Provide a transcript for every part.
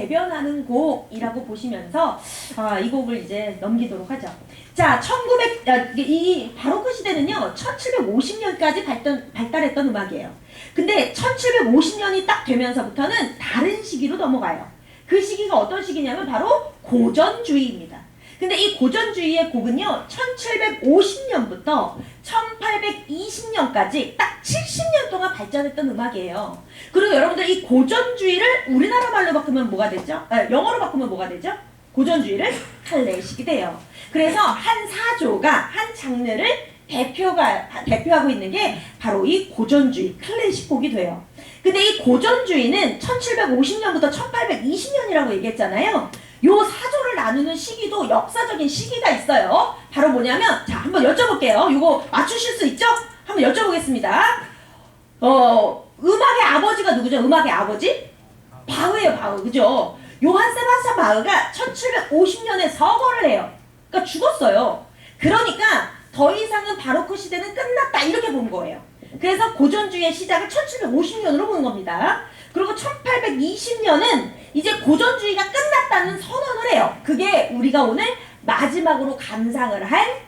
대변하는 곡이라고 보시면서 이 곡을 이제 넘기도록 하죠. 자, 이 바로크 시대는요 1750년까지 발달했던 음악이에요. 근데 1750년이 딱 되면서부터는 다른 시기로 넘어가요. 그 시기가 어떤 시기냐면 바로 고전주의입니다. 근데 이 고전주의의 곡은요 1750년부터 1820년까지 딱 70년 동안 발전했던 음악이에요. 그리고 여러분들 이 고전주의를 우리나라 말로 바꾸면 뭐가 되죠? 영어로 바꾸면 뭐가 되죠? 고전주의를 클래식이 돼요. 그래서 한 사조가 한 장르를 대표하고 있는 게 바로 이 고전주의 클래식 곡이 돼요. 근데 이 고전주의는 1750년부터 1820년이라고 얘기했잖아요. 요 사조를 나누는 시기도 역사적인 시기가 있어요. 바로 뭐냐면, 자, 한번 여쭤볼게요. 이거 맞추실 수 있죠? 한번 여쭤보겠습니다. 음악의 아버지가 누구죠? 음악의 아버지? 바흐예요, 바흐. 그죠? 요한 세바스찬 바흐가 1750년에 서거를 해요. 그러니까 죽었어요. 그러니까 더 이상은 바로크 시대는 끝났다, 이렇게 본 거예요. 그래서 고전주의의 시작을 1750년으로 보는 겁니다. 그리고 1820년은 이제 고전주의가 끝났다는 선언을 해요. 그게 우리가 오늘 마지막으로 감상을 할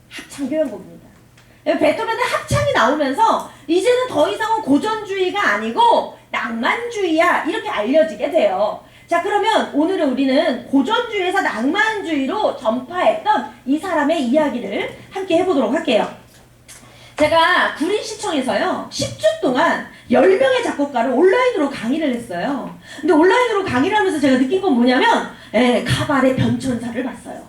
합창교향곡입니다. 베토벤의 합창이 나오면서 이제는 더 이상은 고전주의가 아니고 낭만주의야, 이렇게 알려지게 돼요. 자, 그러면 오늘은 우리는 고전주의에서 낭만주의로 전파했던 이 사람의 이야기를 함께 해보도록 할게요. 제가 구린시청에서요 10주 동안 10명의 작곡가를 온라인으로 강의를 했어요. 근데 온라인으로 강의를 하면서 제가 느낀 건 뭐냐면 가발의 변천사를 봤어요.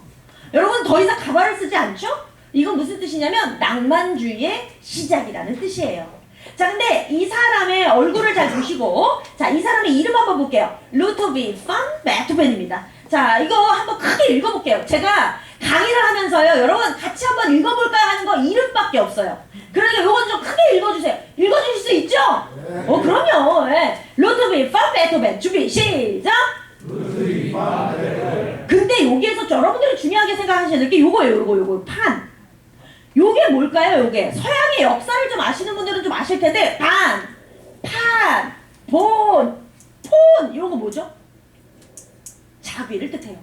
여러분, 더 이상 가발을 쓰지 않죠? 이건 무슨 뜻이냐면 낭만주의의 시작이라는 뜻이에요. 자, 근데 이 사람의 얼굴을 잘 보시고, 자, 이 사람의 이름 한번 볼게요. 루도빅 반 베토벤입니다. 자, 이거 한번 크게 읽어볼게요. 제가 강의를 하면서요, 여러분 같이 한번 읽어볼까 하는 거 이름밖에 없어요. 그러니까 요건 좀 크게 읽어주세요. 읽어주실 수 있죠? 네. 그럼요. 루도빅 반 베토벤. 준비 시작. 루도빅 반 베토벤. 근데 여기에서 여러분들이 중요하게 생각하셔야 될 게 요거예요. 요거 판. 요게 뭘까요? 요게 서양의 역사를 좀 아시는 분들은 좀 아실 텐데, 판, 본, 이런 거 뭐죠? 자비를 뜻해요.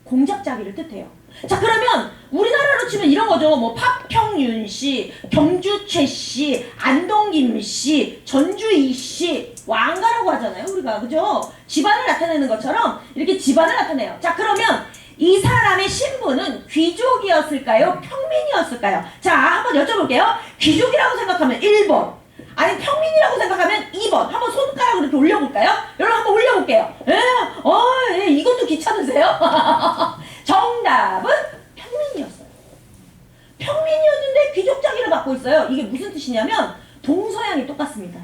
공작 자비를 뜻해요. 자, 그러면 우리나라로 치면 이런 거죠. 뭐 파평윤 씨, 경주최 씨, 안동김 씨, 전주이 씨, 왕가라고 하잖아요, 우리가. 그죠? 집안을 나타내는 것처럼 이렇게 집안을 나타내요. 자, 그러면 이 사람의 신분은 귀족이었을까요? 평민이었을까요? 자, 한번 여쭤볼게요. 귀족이라고 생각하면 1번, 아니 평민이라고 생각하면 2번. 한번 손가락을 이렇게 올려볼까요? 여러분 한번 올려볼게요. 이것도 귀찮으세요? 정답은 평민이었어요. 평민이었는데 귀족 자기를 갖고 있어요. 이게 무슨 뜻이냐면 동서양이 똑같습니다.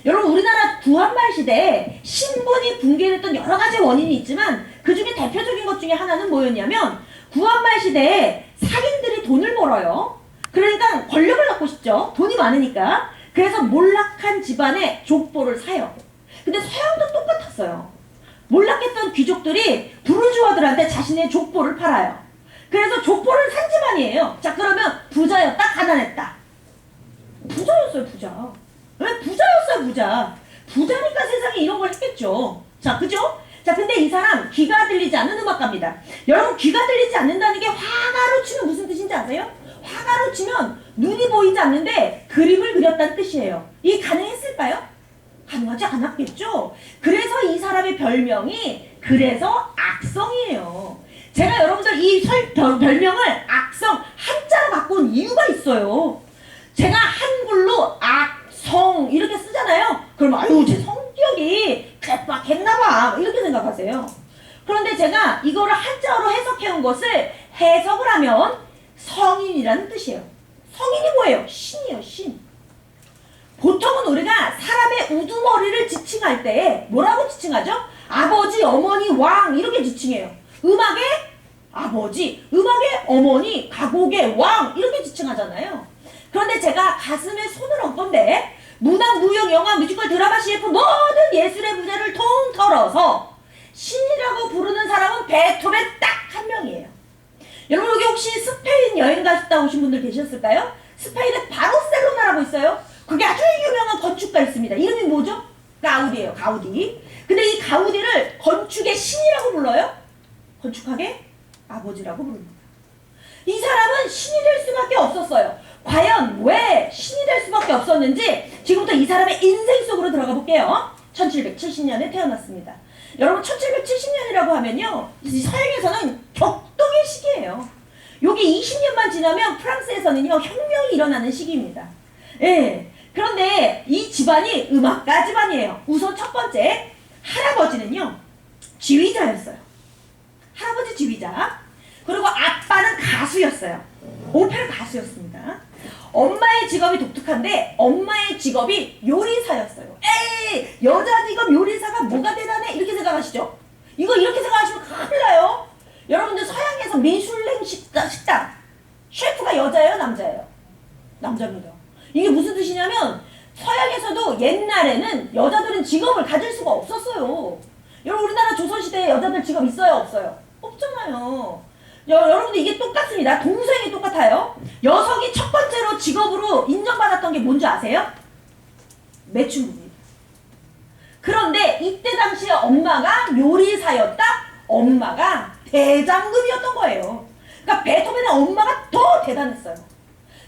여러분, 우리나라 구한말 시대에 신분이 붕괴됐던 여러 가지 원인이 있지만 그 중에 대표적인 것 중에 하나는 뭐였냐면, 구한말 시대에 상인들이 돈을 벌어요. 그러니까 권력을 갖고 싶죠. 돈이 많으니까. 그래서 몰락한 집안의 족보를 사요. 근데 서양도 똑같았어요. 몰락했던 귀족들이 부르주아들한테 자신의 족보를 팔아요. 그래서 족보를 산 집안이에요. 자, 그러면 부자였다, 가난했다? 부자였어요, 부자. 왜? 부자였어요, 부자. 부자니까 세상에 이런 걸 했겠죠. 자, 그죠? 자, 근데 이 사람 귀가 들리지 않는 음악가입니다. 여러분, 귀가 들리지 않는다는 게 화가로 치면 무슨 뜻인지 아세요? 화가로 치면 눈이 보이지 않는데 그림을 그렸다는 뜻이에요. 이게 가능했을까요? 가능하지 않았겠죠? 그래서 이 사람의 별명이 그래서 악성이에요. 제가 여러분들 이 별명을 악성, 한자로 갖고 온 이유가 있어요. 제가 한글로 악성 이렇게 쓰잖아요. 그러면 아유, 제 성격이 개빡했나봐 이렇게 생각하세요. 그런데 제가 이거를 한자어로 해석해온 것을 해석을 하면 성인이라는 뜻이에요. 성인이 뭐예요? 신이에요, 신. 보통은 우리가 사람의 우두머리를 지칭할 때 뭐라고 지칭하죠? 아버지, 어머니, 왕 이렇게 지칭해요. 음악의 아버지, 음악의 어머니, 가곡의 왕 이렇게 지칭하잖아요. 그런데 제가 가슴에 손을 얹건데 문학, 무용, 영화, 뮤지컬, 드라마, CF 모든 예술의 부재를 통틀어서 신이라고 부르는 사람은 베토벤 딱 한 명이에요. 여러분, 여기 혹시 스페인 여행 갔다 오신 분들 계셨을까요? 스페인에 바르셀로나라고 있어요. 그게 아주 유명한 건축가 있습니다. 이름이 뭐죠? 가우디예요, 가우디. 근데 이 가우디를 건축의 건축학의 아버지라고 부릅니다. 이 사람은 신이 될 수밖에 없었어요. 과연 왜 신이 될 수밖에 없었는지 지금부터 이 사람의 인생 속으로 들어가 볼게요. 1770년에 태어났습니다. 여러분 1770년이라고 하면요, 서양에서는 격동의 시기예요. 여기 20년만 지나면 프랑스에서는요 혁명이 일어나는 시기입니다. 예. 그런데 이 집안이 음악가 집안이에요. 우선 첫 번째, 할아버지는요 지휘자였어요. 할아버지 지휘자. 그리고 아빠는 가수였어요. 오페라 가수였습니다. 엄마의 직업이 독특한데 엄마의 직업이 요리사였어요. 에이, 여자 직업 요리사가 뭐가 대단해? 이렇게 생각하시죠? 이거 이렇게 생각하시면 큰일 나요. 여러분들 서양에서 미슐랭 식당 셰프가 여자예요, 남자예요? 남자입니다. 이게 무슨 뜻이냐면 서양에서도 옛날에는 여자들은 직업을 가질 수가 없었어요. 여러분 우리나라 조선시대에 여자들 직업 있어요, 없어요? 없잖아요. 여러분들 이게 똑같습니다. 동서양이 똑같아요. 여성이 첫 번째로 직업으로 인정받았던 게 뭔지 아세요? 매춘부입니다. 그런데 이때 당시에 엄마가 요리사였다? 엄마가 대장금이었던 거예요. 그러니까 베토벤의 엄마가 더 대단했어요.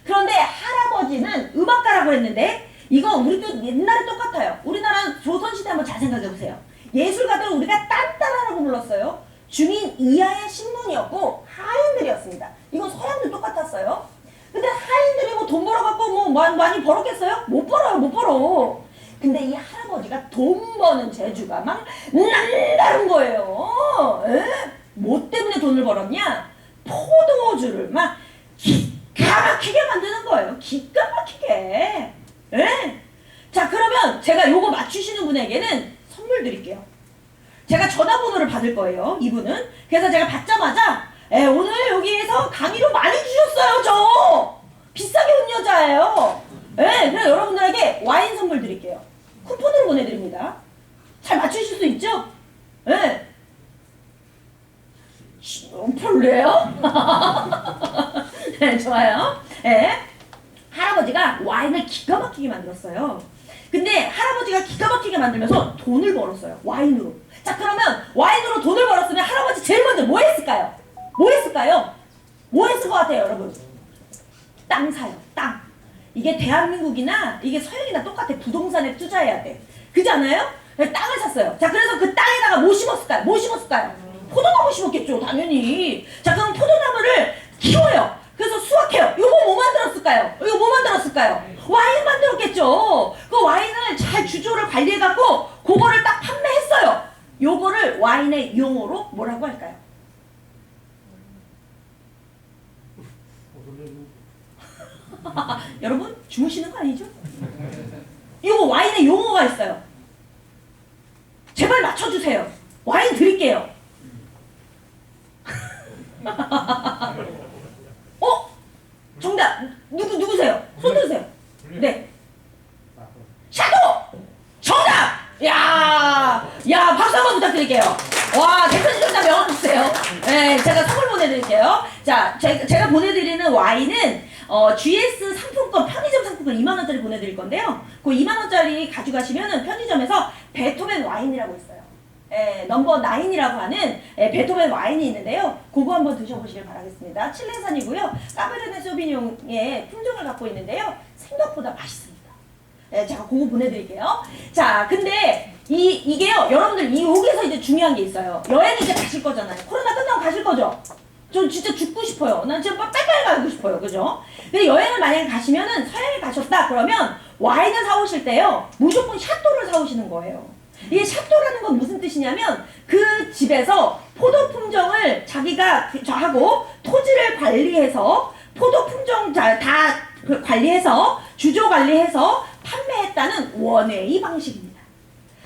그런데 할아버지는 음악가라고 했는데 이거 우리도 옛날에 똑같아요. 우리나라 조선시대 한번 잘 생각해보세요. 예술가들은 우리가 딴따라라고 불렀어요. 중인 이하의 신분이었고 하인들이었습니다. 이건 서양도 똑같았어요. 근데 하인들이 뭐 돈 벌어갖고 뭐 많이 벌었겠어요? 못 벌어요, 못 벌어. 근데 이 할아버지가 돈 버는 재주가 막 남다른 거예요. 에? 뭐 때문에 돈을 벌었냐? 포도주를 막 기가 막히게 만드는 거예요. 기가 막히게. 에? 자, 그러면 제가 요거 맞추시는 분에게는 선물 드릴게요. 제가 전화번호를 받을 거예요, 이분은. 그래서 제가 받자마자 오늘 여기에서 강의료 많이 주셨어요, 저. 비싸게 온 여자예요. 그래서 여러분들에게 와인 선물 드릴게요. 쿠폰으로 보내드립니다. 잘 맞추실 수 있죠? 별로예요? 네, 좋아요. 할아버지가 와인을 기가 막히게 만들었어요. 근데 할아버지가 기가 막히게 만들면서 돈을 벌었어요. 와인으로. 자, 그러면 와인으로 돈을 벌었으면 할아버지 제일 먼저 뭐 했을까요? 뭐 했을까요? 뭐 했을 것 같아요, 여러분? 땅 사요, 땅. 이게 대한민국이나 이게 서양이나 똑같아. 부동산에 투자해야 돼. 그렇지 않아요? 땅을 샀어요. 자, 그래서 그 땅에다가 뭐 심었을까요? 뭐 심었을까요? 포도나무 심었겠죠, 당연히. 자, 그럼 포도나무를 키워요. 그래서 수확해요. 이거 뭐 만들었을까요? 이거 뭐 만들었을까요? 와인 만들었겠죠. 그 와인을 잘 주조를 관리해갖고 그거를 딱 판매했어요. 요거를 와인의 용어로 뭐라고 할까요? 여러분 주무시는 거 아니죠? 이거 와인의 용어가 있어요. 제발 맞춰주세요. 와인 드릴게요. 정답! 누구세요? 손 들으세요. 네. 샤도! 정답! 야, 박수 한번 부탁드릴게요. 와, 대표님 정답 명함 주세요. 네, 제가 선물 보내드릴게요. 자, 제가 보내드리는 와인은 GS 상품권, 편의점 상품권 2만원짜리 보내드릴 건데요. 그 2만원짜리 가져가시면은 편의점에서 베토벤 와인이라고 있어요. 넘버 9이라고 하는 베토벤 와인이 있는데요. 그거 한번 드셔보시길 바라겠습니다. 칠레산이고요. 까베르네 소비뇽의 품종을 갖고 있는데요. 생각보다 맛있습니다. 제가 그거 보내드릴게요. 자, 근데 이게요, 여러분들 여기서 이제 중요한 게 있어요. 여행 이제 가실 거잖아요. 코로나 끝나고 가실 거죠? 저 진짜 죽고 싶어요. 난 진짜 빨리빨리 가고 싶어요. 그죠? 근데 여행을 만약에 가시면은 서양에 가셨다 그러면 와인을 사오실 때요, 무조건 샤또를 사오시는 거예요. 이게 샤또라는 건 무슨 뜻이냐면 그 집에서 포도 품종을 자기가 하고 토지를 관리해서 포도 품종 다 관리해서 주조 관리해서 판매했다는 원웨이 방식입니다.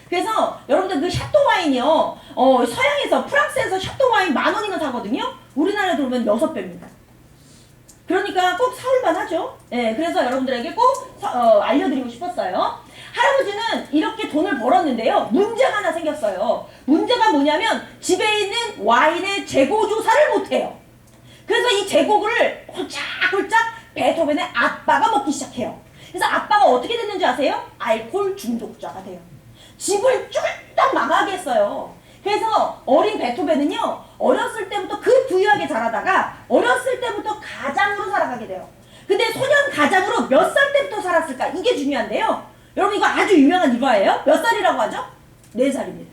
그래서 여러분들 그 샤또 와인이요, 서양에서 프랑스에서 샤또 와인 10,000원이나 사거든요. 우리나라에 들어오면 6배입니다. 그러니까 꼭 사올만 하죠. 그래서 여러분들에게 꼭 알려드리고 싶었어요. 할아버지는 이렇게 돈을 벌었는데요. 문제가 하나 생겼어요. 문제가 뭐냐면 집에 있는 와인의 재고 조사를 못해요. 그래서 이 재고를 홀짝홀짝 베토벤의 아빠가 먹기 시작해요. 그래서 아빠가 어떻게 됐는지 아세요? 알코올 중독자가 돼요. 집을 쫄딱 망하게 했어요. 그래서 어린 베토벤은요, 어렸을 때부터 그 부유하게 자라다가 어렸을 때부터 가장으로 살아가게 돼요. 근데 소년 가장으로 몇 살 때부터 살았을까? 이게 중요한데요. 여러분 이거 아주 유명한 일화예요. 몇 살이라고 하죠? 4살입니다.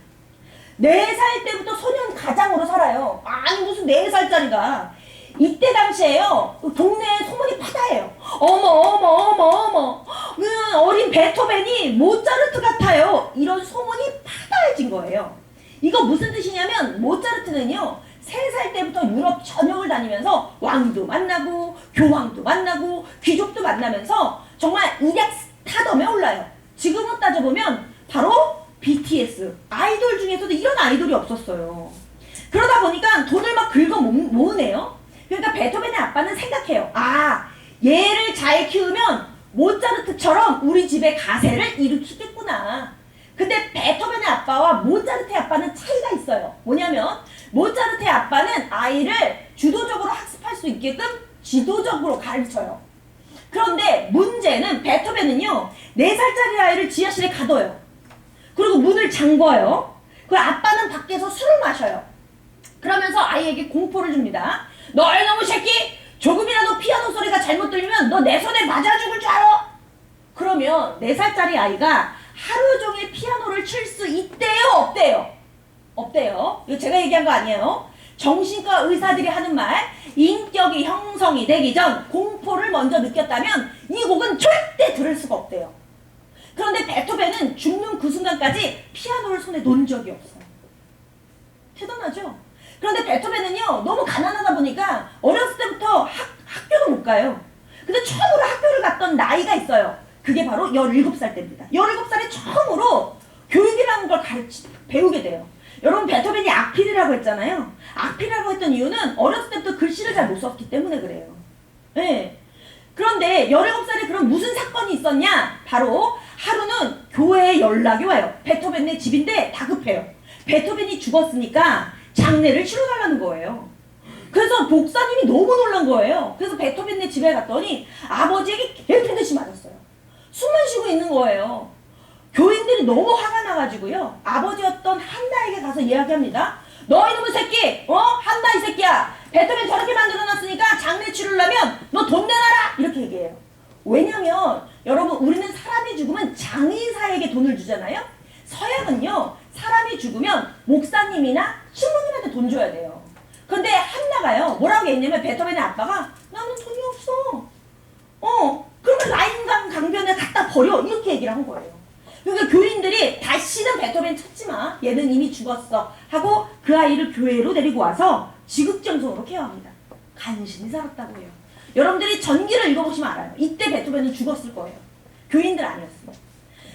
4살 때부터 소년 가장으로 살아요. 아니 무슨 4살짜리가. 이때 당시에요. 동네에 소문이 파다해요. 어머. 어린 베토벤이 모차르트 같아요. 이런 소문이 파다해진 거예요. 이거 무슨 뜻이냐면 모차르트는요. 3살 때부터 유럽 전역을 다니면서 왕도 만나고 교황도 만나고 귀족도 만나면서 정말 일약 스타덤에 올라요. 지금은 따져보면 바로 BTS 아이돌 중에서도 이런 아이돌이 없었어요. 그러다 보니까 돈을 막 긁어 모으네요. 그러니까 베토벤의 아빠는 생각해요. 아, 얘를 잘 키우면 모차르트처럼 우리 집에 가세를 일으키겠구나. 근데 베토벤의 아빠와 모차르트의 아빠는 차이가 있어요. 뭐냐면 모차르트의 아빠는 아이를 주도적으로 학습할 수 있게끔 지도적으로 가르쳐요. 그런데 문제는 베토벤은요. 4살짜리 아이를 지하실에 가둬요. 그리고 문을 잠궈요. 그리고 아빠는 밖에서 술을 마셔요. 그러면서 아이에게 공포를 줍니다. 너희 놈의 새끼! 조금이라도 피아노 소리가 잘못 들리면 너 내 손에 맞아 죽을 줄 알아? 그러면 4살짜리 아이가 하루 종일 피아노를 칠 수 있대요? 없대요? 없대요. 이거 제가 얘기한 거 아니에요. 정신과 의사들이 하는 말, 인격이 형성이 되기 전 공포를 먼저 느꼈다면 이 곡은 절대 들을 수가 없대요. 그런데 베토벤은 죽는 그 순간까지 피아노를 손에 놓은 적이 없어요. 대단하죠? 그런데 베토벤은요, 너무 가난하다 보니까 어렸을 때부터 학교도 못 가요. 근데 처음으로 학교를 갔던 나이가 있어요. 그게 바로 17살 때입니다. 17살에 처음으로 교육이라는 걸 배우게 돼요. 여러분 베토벤이 악필이라고 했잖아요. 악필이라고 했던 이유는 어렸을 때부터 글씨를 잘 못 썼기 때문에 그래요. 네. 그런데 17살에 그럼 무슨 사건이 있었냐? 바로 하루는 교회에 연락이 와요. 베토벤네 집인데 다급해요. 베토벤이 죽었으니까 장례를 치러달라는 거예요. 그래서 목사님이 너무 놀란 거예요. 그래서 베토벤네 집에 갔더니 아버지에게 개패듯이 맞았어요. 숨만 쉬고 있는 거예요. 교인들이 너무 화가 나가지고요. 아버지였던 한나에게 가서 이야기합니다. 너 이놈의 새끼! 한나 이 새끼야! 베토벤 저렇게 만들어놨으니까 장례 치르려면 너 돈 내놔라! 이렇게 얘기해요. 왜냐면 여러분 우리는 사람이 죽으면 장의사에게 돈을 주잖아요. 서양은요. 사람이 죽으면 목사님이나 신부님한테 돈 줘야 돼요. 근데 한나가요. 뭐라고 했냐면 베토벤의 아빠가 나는 돈이 없어. 그러면 라인강 강변에 갖다 버려. 이렇게 얘기를 한 거예요. 그러니까 교인들이 다시는 베토벤 찾지 마. 얘는 이미 죽었어. 하고 그 아이를 교회로 데리고 와서 지극정성으로 케어합니다. 간신히 살았다고 해요. 여러분들이 전기를 읽어보시면 알아요. 이때 베토벤은 죽었을 거예요. 교인들 아니었어요.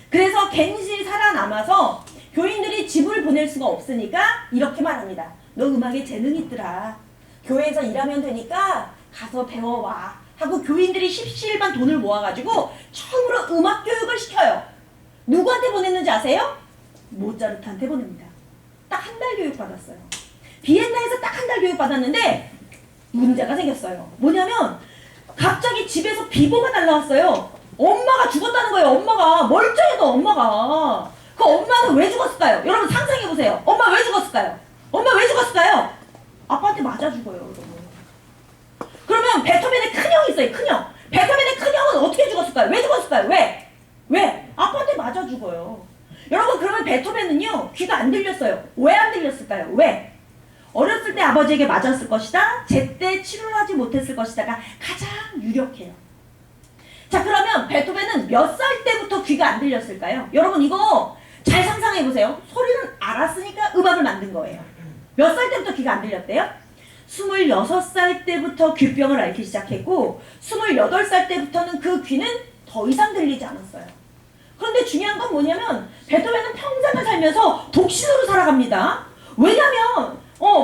그래서 갱신히 살아남아서 교인들이 집을 보낼 수가 없으니까 이렇게 말합니다. 너 음악에 재능이 있더라. 교회에서 일하면 되니까 가서 배워와. 하고 교인들이 십시일반 돈을 모아가지고 처음으로 음악 교육을 시켜요. 누구한테 보냈는지 아세요? 모차르트한테 보냅니다. 딱 한 달 교육 받았어요. 비엔나에서 딱 한 달 교육 받았는데 문제가 생겼어요. 뭐냐면 갑자기 집에서 비보가 날라왔어요. 엄마가 죽었다는 거예요. 엄마가 멀쩡해도 엄마가. 그 엄마는 왜 죽었을까요? 여러분 상상해보세요. 엄마 왜 죽었을까요? 엄마 왜 죽었을까요? 아빠한테 맞아 죽어요. 여러분. 그러면 베토벤의 큰형이 있어요. 큰형. 베토벤의 큰형은 어떻게 죽었을까요? 왜 죽었을까요? 왜? 아빠한테 맞아 죽어요. 여러분 그러면 베토벤은요. 귀가 안 들렸어요. 왜 안 들렸을까요? 왜? 어렸을 때 아버지에게 맞았을 것이다. 제때 치료를 하지 못했을 것이다가 가장 유력해요. 자 그러면 베토벤은 몇 살 때부터 귀가 안 들렸을까요? 여러분 이거 잘 상상해보세요. 소리는 알았으니까 음악을 만든 거예요. 몇 살 때부터 귀가 안 들렸대요? 26살 때부터 귀병을 앓기 시작했고 28살 때부터는 그 귀는 더 이상 들리지 않았어요. 그런데 중요한 건 뭐냐면 베토벤은 평생을 살면서 독신으로 살아갑니다. 왜냐면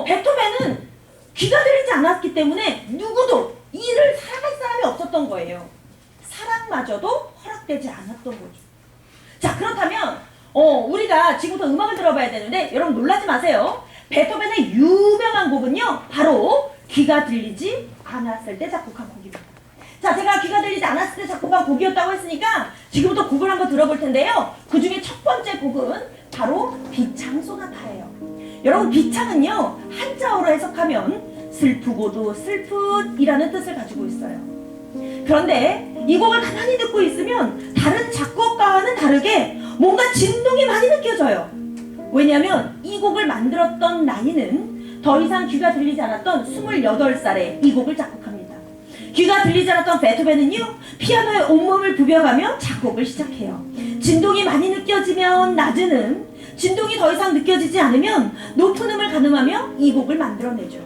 베토벤은 귀가 들리지 않았기 때문에 누구도 이를 살아갈 사람이 없었던 거예요. 사랑마저도 허락되지 않았던 거죠. 자 그렇다면 우리가 지금부터 음악을 들어봐야 되는데 여러분 놀라지 마세요. 베토벤의 유명한 곡은요. 바로 귀가 들리지 않았을 때 작곡한 곡입니다. 자 제가 귀가 들리지 않았을 때 작곡한 곡이었다고 했으니까 지금부터 곡을 한번 들어볼 텐데요. 그 중에 첫 번째 곡은 바로 비창 소나타예요. 여러분 비창은요 한자어로 해석하면 슬프고도 슬프이라는 뜻을 가지고 있어요. 그런데 이 곡을 가만히 듣고 있으면 다른 작곡가와는 다르게 뭔가 진동이 많이 느껴져요. 왜냐하면 이 곡을 만들었던 나이는 더 이상 귀가 들리지 않았던 28살에 이 곡을 작곡합니다. 귀가 들리지 않았던 베토벤은요 피아노에 온몸을 부벼가며 작곡을 시작해요. 진동이 많이 느껴지면 낮은 음, 진동이 더 이상 느껴지지 않으면 높은 음을 가늠하며 이 곡을 만들어내죠.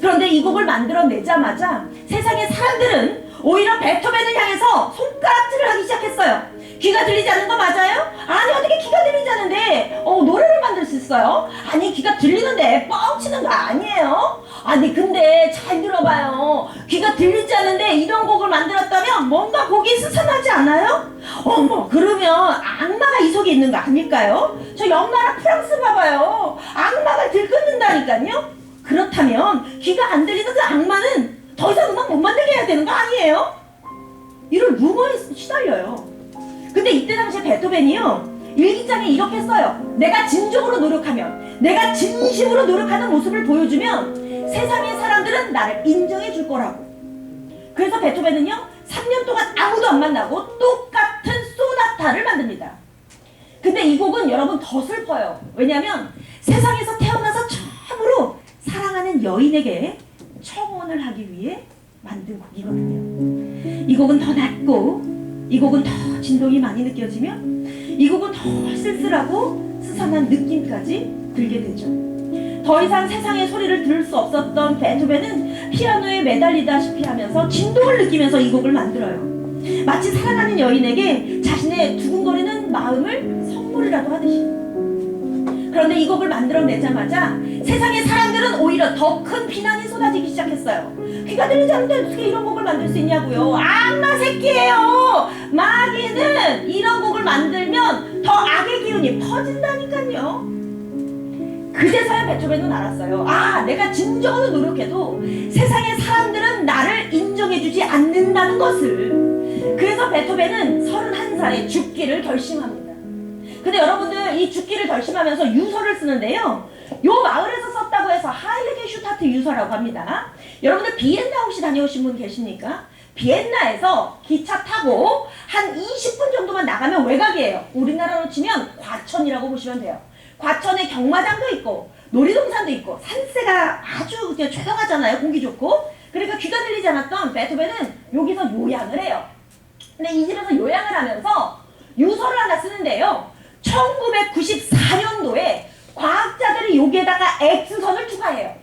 그런데 이 곡을 만들어내자마자 세상의 사람들은 오히려 베토벤을 향해서 손가락질을 하기 시작했어요. 귀가 들리지 않는 거 맞아요? 아니 어떻게 귀가 들리지 않는데 노래를 만들 수 있어요? 아니 귀가 들리는데 뻥치는 거 아니에요? 아니 근데 잘 들어봐요. 귀가 들리지 않는데 이런 곡을 만들었다면 뭔가 곡이 스산하지 않아요? 어머 그러면 악마가 이 속에 있는 거 아닐까요? 저 영나라 프랑스 봐봐요. 악마가 들끓는다니까요? 그렇다면 귀가 안 들리는 그 악마는 더 이상 음악 못 만들게 해야 되는 거 아니에요? 이런 루머에 시달려요. 근데 이때 당시 베토벤이요 일기장에 이렇게 써요. 내가 진정으로 노력하면, 내가 진심으로 노력하는 모습을 보여주면 세상의 사람들은 나를 인정해 줄 거라고. 그래서 베토벤은요 3년 동안 아무도 안 만나고 똑같은 소나타를 만듭니다. 근데 이 곡은 여러분 더 슬퍼요. 왜냐하면 세상에서 태어나서 처음으로 사랑하는 여인에게 청혼을 하기 위해 만든 곡이거든요. 이 곡은 더 낮고 이 곡은 더 진동이 많이 느껴지며 이 곡은 더 쓸쓸하고 스산한 느낌까지 들게 되죠. 더 이상 세상의 소리를 들을 수 없었던 베토벤은 피아노에 매달리다시피 하면서 진동을 느끼면서 이 곡을 만들어요. 마치 사랑하는 여인에게 자신의 두근거리는 마음을 선물이라도 하듯이. 그런데 이 곡을 만들어내자마자 세상의 사람들은 오히려 더 큰 비난이 쏟아지기 시작했어요. 귀가 들리지 않는데 어떻게 이런 곡을 만들 수 있냐고요. 악마 새끼예요. 마귀는 이런 곡을 만들면 더 악의 기운이 퍼진다니까요. 그제서야 베토벤은 알았어요. 아, 내가 진정으로 노력해도 세상의 사람들은 나를 인정해주지 않는다는 것을. 그래서 베토벤은 31살에 죽기를 결심합니다. 근데 여러분들 이 죽기를 결심하면서 유서를 쓰는데요. 요 마을에서 썼다고 해서 하일리게 슈타트 유서라고 합니다. 여러분들 비엔나 혹시 다녀오신 분 계십니까? 비엔나에서 기차 타고 한 20분 정도만 나가면 외곽이에요. 우리나라로 치면 과천이라고 보시면 돼요. 과천에 경마장도 있고 놀이동산도 있고 산세가 아주 그냥 조용하잖아요. 공기 좋고. 그러니까 귀가 들리지 않았던 베토벤은 여기서 요양을 해요. 근데 이 집에서 요양을 하면서 유서를 하나 쓰는데요. 1994년도에 과학자들이 여기에다가 X선을 투과해요.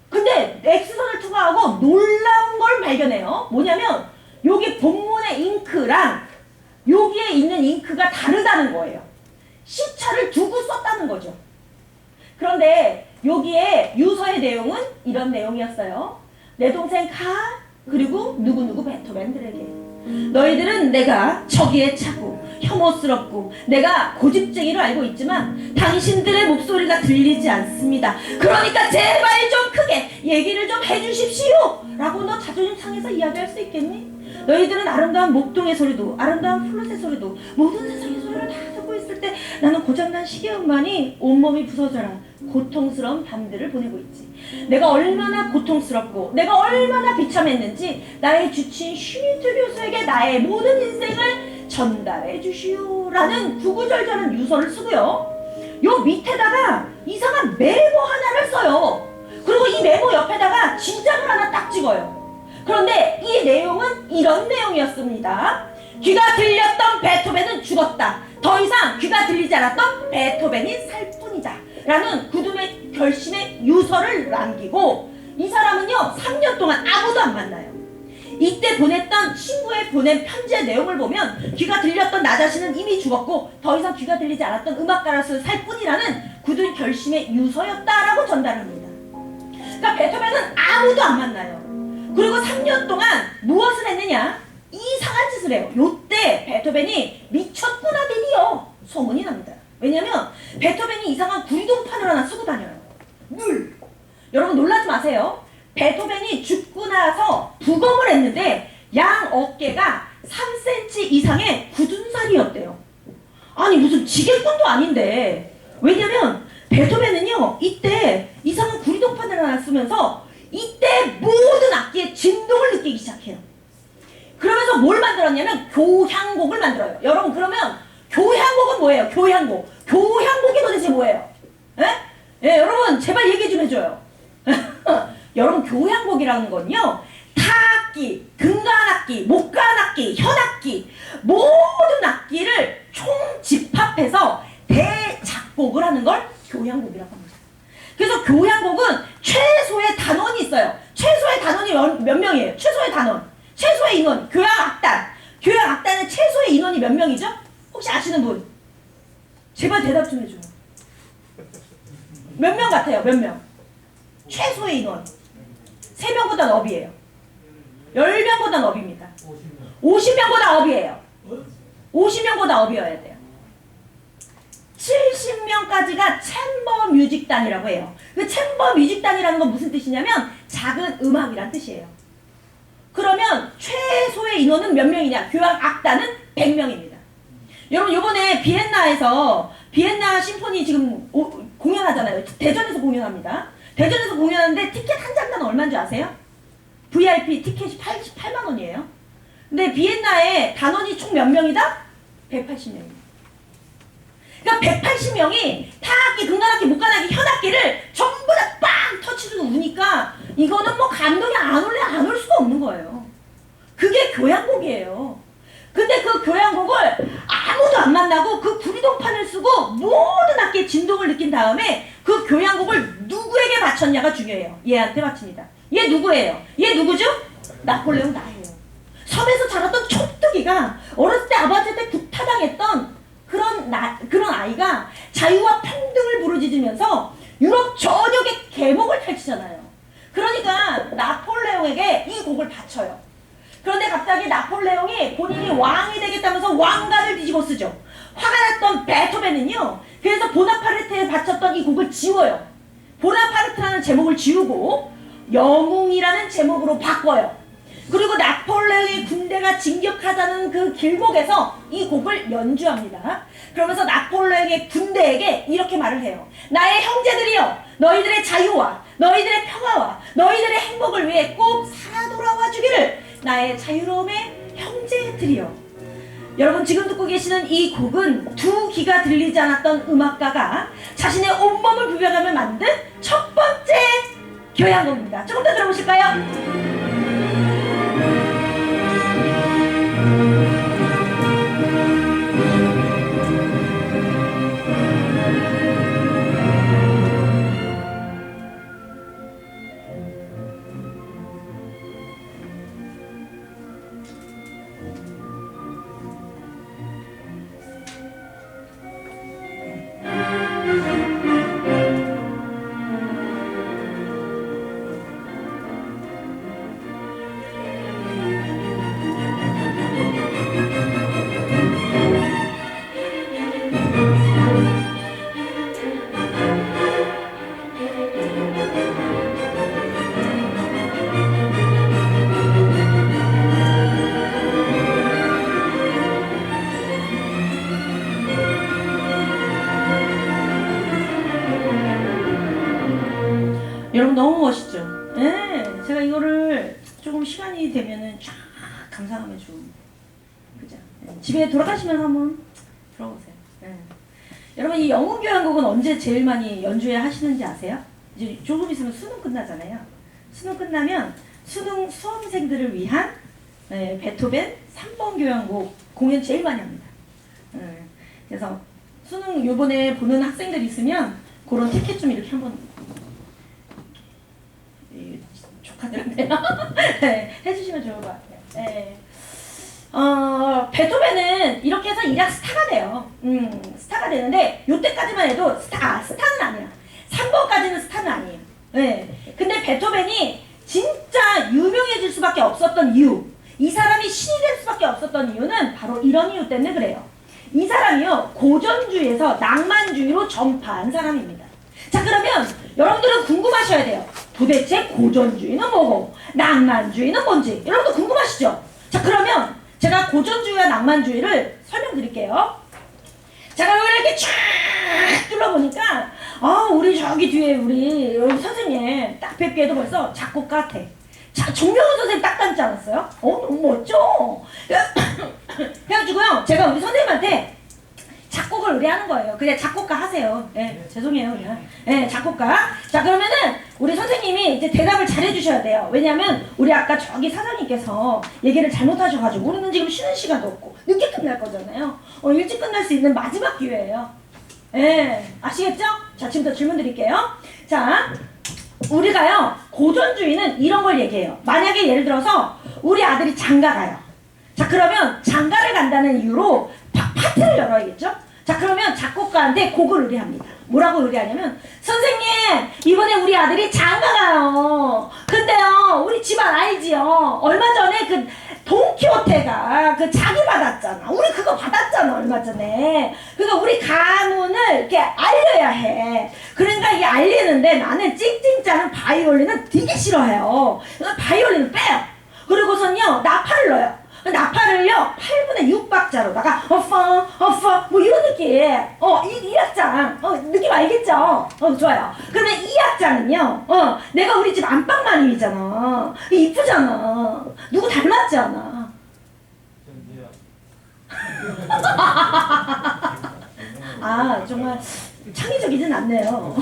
근데 X선을 투과하고 놀라운 걸 발견해요. 뭐냐면 여기 본문의 잉크랑 여기에 있는 잉크가 다르다는 거예요. 시차를 두고 썼다는 거죠. 그런데 여기에 유서의 내용은 이런 내용이었어요. 내 동생 카 그리고 누구누구 베토벤들에게 너희들은 내가 저기에 차고 혐오스럽고 내가 고집쟁이로 알고 있지만 당신들의 목소리가 들리지 않습니다. 그러니까 제발 좀 크게 얘기를 좀 해주십시오 라고 너 자존심 상해서 이야기할 수 있겠니? 너희들은 아름다운 목동의 소리도 아름다운 플룻의 소리도 모든 세상의 소리를 다 듣고 있을 때 나는 고장난 시계음만이 온몸이 부서져라 고통스러운 밤들을 보내고 있지. 내가 얼마나 고통스럽고 내가 얼마나 비참했는지 나의 주치인 슈미트 교수에게 나의 모든 인생을 전달해 주시오 라는 구구절절한 유서를 쓰고요. 요 밑에다가 이상한 메모 하나를 써요. 그리고 이 메모 옆에다가 진작을 하나 딱 찍어요. 그런데 이 내용은 이런 내용이었습니다. 귀가 들렸던 베토벤은 죽었다. 더 이상 귀가 들리지 않았던 베토벤이 살 뿐이다. 라는 굳음의 결심의 유서를 남기고 이 사람은요 3년 동안 아무도 안 만나요. 이때 보냈던 친구에 보낸 편지의 내용을 보면 귀가 들렸던 나 자신은 이미 죽었고 더 이상 귀가 들리지 않았던 음악가로서 살 뿐이라는 굳은 결심의 유서였다라고 전달합니다. 그러니까 베토벤은 아무도 안 만나요. 그리고 3년 동안 무엇을 했느냐? 이상한 짓을 해요. 요때 베토벤이 미쳤구나 드디어 소문이 납니다. 왜냐면 베토벤이 이상한 구리동판을 하나 쓰고 다녀요. 물! 여러분 놀라지 마세요. 베토벤이 죽고 나서 부검을 했는데 양 어깨가 3cm 이상의 굳은 살이었대요. 아니 무슨 지게꾼도 아닌데. 왜냐면 베토벤은요 이때 이상한 구리동판을 하나 쓰면서 이때 모든 악기의 진동을 느끼기 시작해요. 그러면서 뭘 만들었냐면 교향곡을 만들어요. 여러분 그러면 교향곡은 뭐예요? 교향곡. 교향곡이 도대체 뭐예요? 예, 여러분 제발 얘기 좀 해줘요. 여러분 교향곡이라는 건요 타악기, 금관악기, 목관악기, 현악기 모든 악기를 총집합해서 대작곡을 하는 걸 교향곡이라고 합니다. 그래서 교향곡은 최소의 단원이 있어요. 최소의 단원이 몇 명이에요? 최소의 단원, 최소의 인원, 교향악단. 교향악단의 최소의 인원이 몇 명이죠? 혹시 아시는 분? 제발 대답 좀 해줘요. 몇 명 같아요? 몇 명? 최소의 인원 3명보다 업이에요. 10명보다 업입니다. 50명보다 업이에요. 50명보다 업이어야 돼요. 70명까지가 챔버 뮤직단이라고 해요. 그 챔버 뮤직단이라는 건 무슨 뜻이냐면 작은 음악이란 뜻이에요. 그러면 최소의 인원은 몇 명이냐? 교향악단은 100명입니다. 여러분 요번에 비엔나에서 비엔나 심포니 지금 공연하잖아요. 대전에서 공연합니다. 대전에서 공연하는데 티켓 한 장당 얼마인 줄 아세요? VIP 티켓이 88만 원이에요. 근데 비엔나에 단원이 총 몇 명이다? 180명입니다. 그러니까 180명이 타악기, 금관악기, 목관악기, 현악기를 전부 다 빵 터치로 우니까 이거는 뭐 감동이 안 올래 안 올 수가 없는 거예요. 그게 교향곡이에요. 근데 그 교향곡을 아무도 안 만나고 그 구리동판을 쓰고 모든 악기의 진동을 느낀 다음에 그 교향곡을 누구에게 바쳤냐가 중요해요. 얘한테 바칩니다. 얘 누구예요? 얘 누구죠? 나폴레옹 나예요. 섬에서 자랐던 촌뜨기가 어렸을 때 아버지한테 구타당했던 그런 아이가 자유와 평등을 부르짖으면서 유럽 전역에 계몽을 펼치잖아요. 그러니까 나폴레옹에게 이 곡을 바쳐요. 그런데 갑자기 나폴레옹이 본인이 왕이 되겠다면서 왕관을 뒤집어 쓰죠. 화가 났던 베토벤은요. 그래서 보나파르트에 바쳤던 이 곡을 지워요. 보나파르트라는 제목을 지우고 영웅이라는 제목으로 바꿔요. 그리고 나폴레옹의 군대가 진격하자는 그 길목에서 이 곡을 연주합니다. 그러면서 나폴레옹의 군대에게 이렇게 말을 해요. 나의 형제들이여, 너희들의 자유와 너희들의 평화와 너희들의 행복을 위해 꼭 살아 돌아와 주기를 나의 자유로움의 형제들이여. 여러분 지금 듣고 계시는 이 곡은 두 귀가 들리지 않았던 음악가가 자신의 온몸을 부벼가며 만든 첫 번째 교향곡입니다. 조금 더 들어보실까요? 여러분 너무 멋있죠? 네, 제가 이거를 조금 시간이 되면은 쫙 감상하면 좀 그죠? 네, 집에 돌아가시면 한번 들어보세요. 네. 여러분 이 영웅교향곡은 언제 제일 많이 연주회 하시는지 아세요? 이제 조금 있으면 수능 끝나잖아요. 수능 끝나면 수험생들을 위한 베토벤 3번 교향곡 공연 제일 많이 합니다. 그래서 수능 요번에 보는 학생들 있으면 그런 티켓 좀 이렇게 한번 조카들한테 해주시면 좋을 것 같아요. 네. 베토벤은 이렇게 해서 일약 스타가 돼요. 스타가 되는데 요때까지만 해도 스타는 아니야. 3번까지는 스타는 아니에요. 네. 근데 베토벤이 진짜 유명해질 수밖에 없었던 이유, 이 사람이 신이 될 수밖에 없었던 이유는 바로 이런 이유 때문에 그래요. 이 사람이요 고전주의에서 낭만주의로 전파한 사람입니다. 자 그러면 여러분들은 궁금하셔야 돼요. 도대체 고전주의는 뭐고 낭만주의는 뭔지 여러분들 궁금하시죠? 자 그러면 제가 고전주의와 낭만주의를 설명드릴게요. 제가 여기 이렇게 쫙 둘러보니까 우리 저기 뒤에 우리 선생님 딱 뵙기에도 벌써 작곡가 같아. 정명훈 선생님 딱 닮지 않았어요? 너무 멋져. 그래가지고요, 제가 우리 선생님한테 작곡을 의뢰하는 거예요. 그냥 작곡가 하세요. 죄송해요, 그냥. 작곡가. 자, 그러면은 우리 선생님이 이제 대답을 잘 해주셔야 돼요. 왜냐면 우리 아까 저기 사장님께서 얘기를 잘못하셔가지고 우리는 지금 쉬는 시간도 없고 늦게 끝날 거잖아요. 일찍 끝날 수 있는 마지막 기회예요. 아시겠죠? 자, 지금부터 질문 드릴게요. 자, 우리가요, 고전주의는 이런 걸 얘기해요. 만약에 예를 들어서 우리 아들이 장가 가요. 자, 그러면 장가를 간다는 이유로 파트를 열어야겠죠? 자, 그러면 작곡가한테 곡을 의뢰합니다. 뭐라고 의뢰하냐면, 선생님, 이번에 우리 아들이 장가 가요. 근데요, 우리 집안 알지요? 얼마 전에 그 돈키호테가 그 자기 받았잖아. 우리 그거 받았잖아, 얼마 전에. 그러니까 우리 가문을 이렇게 알려야 해. 그러니까 이게 알리는데 나는 찡찡짜는 바이올린은 되게 싫어해요. 그래서 바이올린을 빼요. 그리고선요, 나팔을 넣어요. 나팔을요 8분의 6박자로다가 뭐 이런 느낌. 이 악장 느낌 알겠죠? 좋아요. 그러면 이 악장은요 내가 우리 집 안방마님이잖아. 이쁘잖아. 누구 닮았지 않아? 정말 창의적이진 않네요.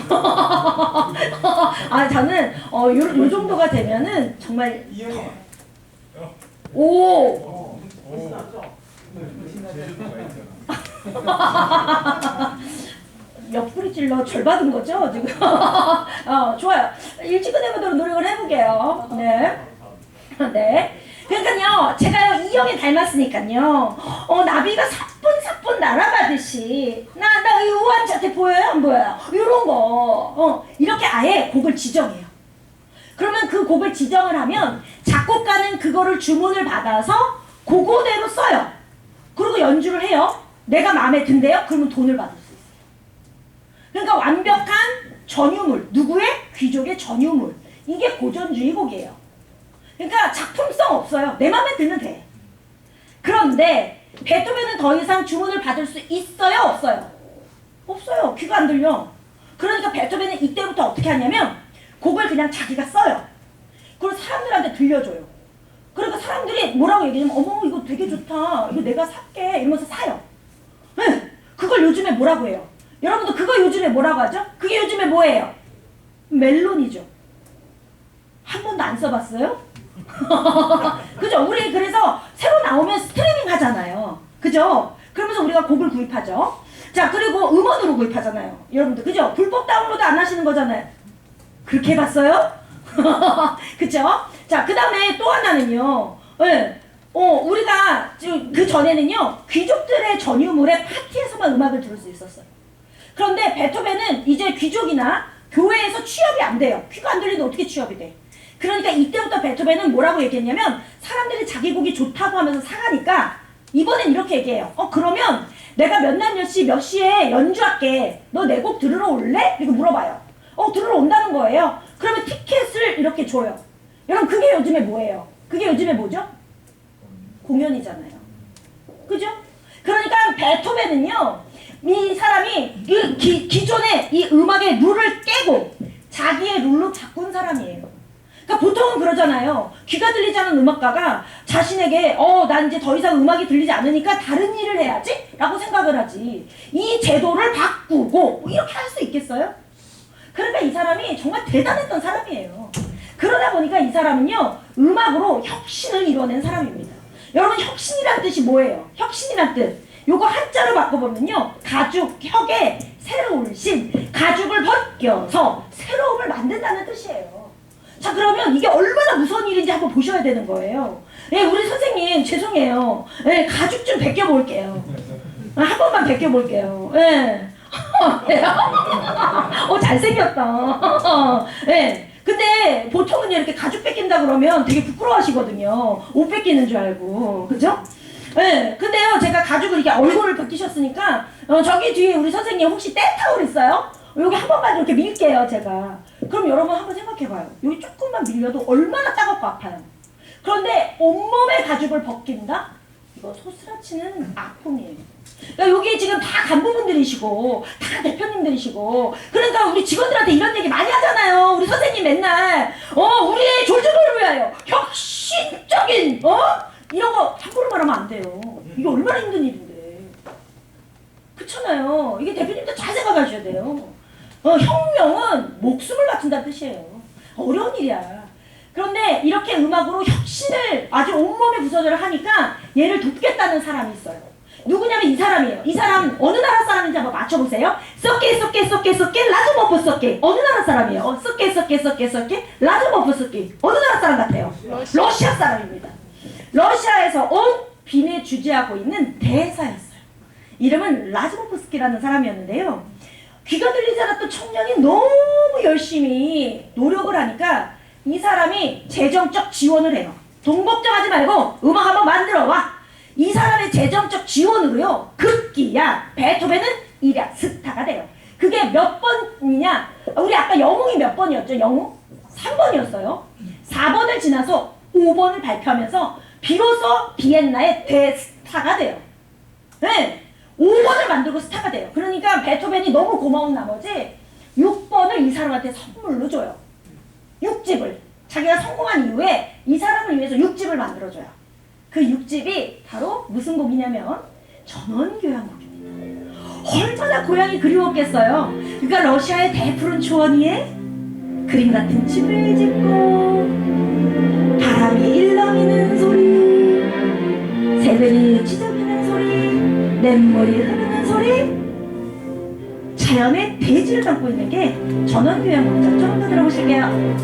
저는 요 정도가 되면은 정말 옆구리 찔러 절 받은 거죠 지금? 좋아요. 일찍 끝내보도록 노력을 해볼게요. 네. 그러니까요, 제가요 이영애 닮았으니까요. 나비가 사뿐사뿐 날아가듯이 나 이 우한자태 보여요 안 보여요? 이런 거 이렇게 아예 곡을 지정해요. 그러면 그 곡을 지정을 하면 작곡가는 그거를 주문을 받아서 그거대로 써요. 그리고 연주를 해요. 내가 마음에 든대요? 그러면 돈을 받을 수 있어요. 그러니까 완벽한 전유물. 누구의? 귀족의 전유물. 이게 고전주의 곡이에요. 그러니까 작품성 없어요. 내 마음에 들면 돼. 그런데 베토벤은 더 이상 주문을 받을 수 있어요? 없어요? 없어요. 귀가 안 들려. 그러니까 베토벤은 이때부터 어떻게 하냐면 곡을 그냥 자기가 써요. 그리고 사람들한테 들려줘요. 그러니까 사람들이 뭐라고 얘기하냐면 어머 이거 되게 좋다. 이거 내가 살게 이러면서 사요. 그걸 요즘에 뭐라고 해요? 여러분도 그거 요즘에 뭐라고 하죠? 그게 요즘에 뭐예요? 멜론이죠. 한 번도 안 써봤어요? 그죠? 우리 그래서 새로 나오면 스트리밍 하잖아요. 그죠? 그러면서 우리가 곡을 구입하죠. 자, 그리고 음원으로 구입하잖아요. 여러분들 그죠? 불법 다운로드 안 하시는 거잖아요. 그렇게 해봤어요? 그쵸? 자, 그 다음에 또 하나는요. 우리가 지금 그 전에는요. 귀족들의 전유물의 파티에서만 음악을 들을 수 있었어요. 그런데 베토벤은 이제 귀족이나 교회에서 취업이 안 돼요. 귀가 안 들리는데 어떻게 취업이 돼? 그러니까 이때부터 베토벤은 뭐라고 얘기했냐면 사람들이 자기 곡이 좋다고 하면서 사가니까 이번엔 이렇게 얘기해요. 그러면 내가 몇 날 몇 시에 연주할게. 너 내 곡 들으러 올래? 이렇게 물어봐요. 들으러 온다는 거예요. 그러면 티켓을 이렇게 줘요. 여러분 그게 요즘에 뭐예요? 그게 요즘에 뭐죠? 공연이잖아요. 그죠? 그러니까 베토벤은요. 이 사람이 기존의 이 음악의 룰을 깨고 자기의 룰로 바꾼 사람이에요. 그러니까 보통은 그러잖아요. 귀가 들리지 않는 음악가가 자신에게 난 이제 더 이상 음악이 들리지 않으니까 다른 일을 해야지 라고 생각을 하지. 이 제도를 바꾸고 뭐 이렇게 할 수 있겠어요? 그러니까 이 사람이 정말 대단했던 사람이에요. 그러다 보니까 이 사람은요. 음악으로 혁신을 이뤄낸 사람입니다. 여러분 혁신이란 뜻이 뭐예요? 혁신이란 뜻. 요거 한자로 바꿔보면요. 가죽, 혁의 새로운 신. 가죽을 벗겨서 새로움을 만든다는 뜻이에요. 자, 그러면 이게 얼마나 무서운 일인지 한번 보셔야 되는 거예요. 우리 선생님 죄송해요. 가죽 좀 벗겨볼게요. 한 번만 벗겨볼게요. 잘생겼다. 근데 보통은 이렇게 가죽 뺏긴다 그러면 되게 부끄러워하시거든요. 옷 뺏기는 줄 알고. 그죠? 근데요, 제가 가죽을 이렇게 얼굴을 벗기셨으니까, 저기 뒤에 우리 선생님 혹시 떼타올 있어요? 여기 한 번만 이렇게 밀게요, 제가. 그럼 여러분 한번 생각해봐요. 여기 조금만 밀려도 얼마나 따갑고 아파요. 그런데 온몸의 가죽을 벗긴다? 이거 이거 소스라치는 악품이에요. 그러니까 여기 지금 다 간부분들이시고 다 대표님들이시고 그러니까 우리 직원들한테 이런 얘기 많이 하잖아요. 우리 선생님 맨날 우리의 조직을 위하여 혁신적인 이런 거 함부로 말하면 안 돼요. 이게 얼마나 힘든 일인데. 그렇잖아요. 이게 대표님도 잘 생각하셔야 돼요. 혁명은 목숨을 바친다는 뜻이에요. 어려운 일이야. 그런데 이렇게 음악으로 혁신을 아주 온몸에 부서져를 하니까 얘를 돕겠다는 사람이 있어요. 누구냐면 이 사람이에요. 이 사람 어느 나라 사람인지 한번 맞춰보세요. 썩게 라즈모프 썩게 어느 나라 사람이에요? 썩게 라즈모프 썩게 어느 나라 사람 같아요? 러시아 사람입니다. 러시아에서 온 빈에 주재하고 있는 대사였어요. 이름은 라즈모프스키라는 사람이었는데요. 귀가 들리지 않았던 청년이 너무 열심히 노력을 하니까 이 사람이 재정적 지원을 해요. 돈 걱정하지 말고 음악 한번 만들어와. 이 사람의 재정적 지원으로요. 급기야 베토벤은 일약 스타가 돼요. 그게 몇 번이냐? 우리 아까 영웅이 몇 번이었죠? 영웅? 3번이었어요. 4번을 지나서 5번을 발표하면서 비로소 비엔나의 대스타가 돼요. 네. 5번을 만들고 스타가 돼요. 그러니까 베토벤이 너무 고마운 나머지 6번을 이 사람한테 선물로 줘요. 6집을. 자기가 성공한 이후에 이 사람을 위해서 6집을 만들어줘요. 그 6집이 바로 무슨 곡이냐면 전원교향곡입니다. 얼마나 고향이 그리웠겠어요. 그러니까 러시아의 대푸른 초원 위에 그림 같은 집을 짓고 바람이 일렁이는 소리, 새들이 지저귀는 소리, 냇물이 흐르는 소리, 자연의 대지를 담고 있는 게 전원교향곡이죠. 조금 더 들어보실게요.